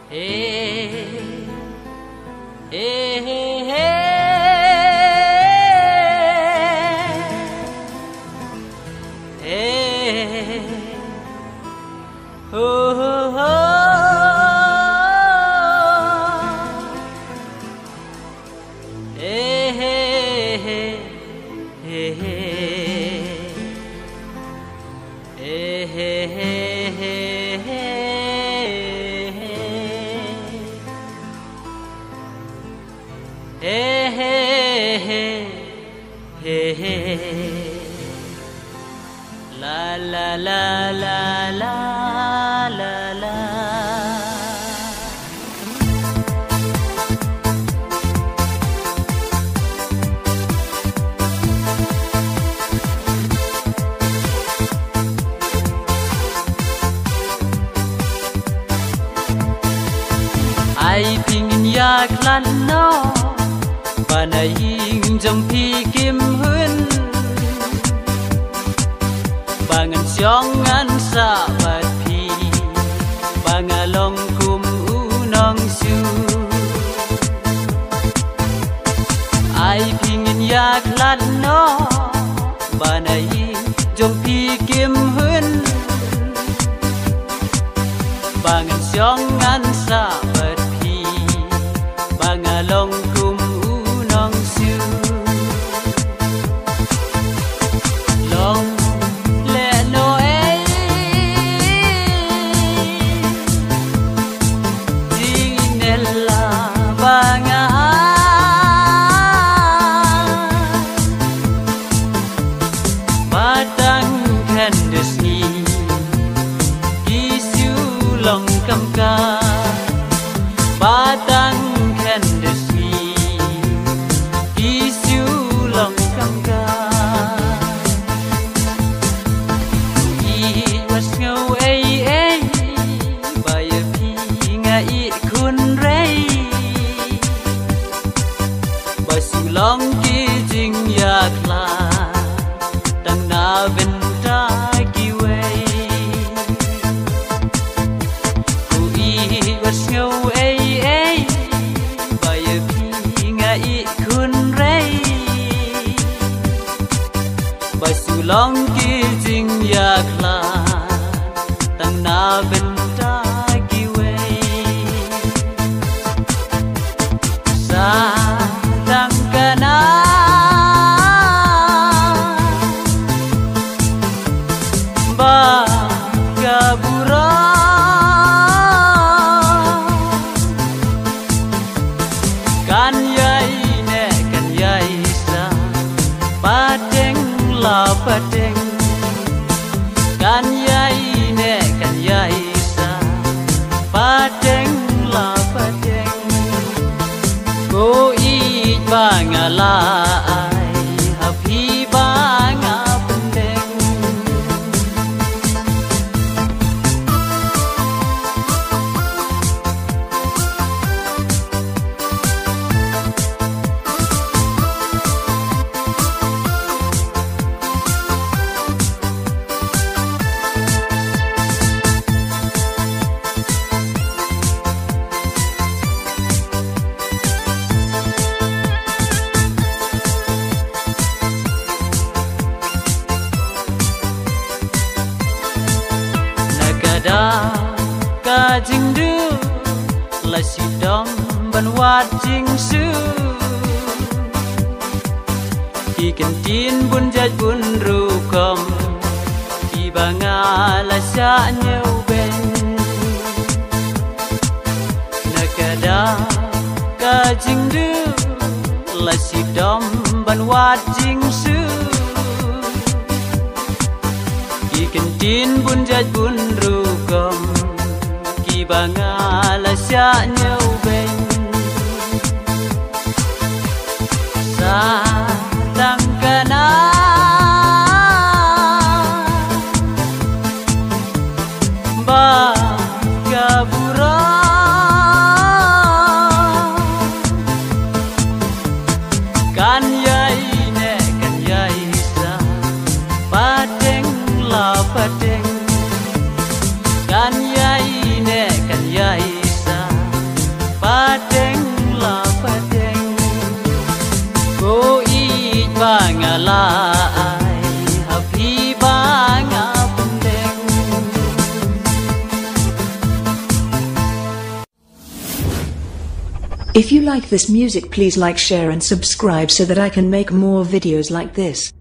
Hey, hey, hey, hey. Hey, oh, oh, oh. Hey, hey, hey, hey, hey, hey, hey, hey. Hey, hey, hey, hey, hey. La la la la la la la. Ai pingin yak lan no Panaing jampi kim hun Bangan siongan sabat pi Bangalong kum unong su Ai pingin yak lan no Panaing jampi kim hun Bangan siongan sabat pi Bangalong kum Batang kandas ni isu long kamka I was ngau ai Baya pi ngai kun rei Basu long ki jing yak la Tang na venta ki wei was ngau Baya pi ngai kun rei Basu long ki jing yak la Tang na benta ki wei Sa dang kana Ba gabura Kan yai sa Padeng la padeng Kan yai sa Padeng la padeng Ko I bangalai Happy banga pendeng Da ka jing du la si dom ban wat jing su Ki kan tin bun jaj bun ru kom Ki banga la sa nyau ben Nakada ka jing du la si dom ban wat jing su Ki kan tin bun jaj bun ru kom Ki banga la sa nyau ben Sa dang kana Ba gabura Kan yai sa Padeng la padeng Kan yai sa If you like this music, please like, share and subscribe so that I can make more videos like this.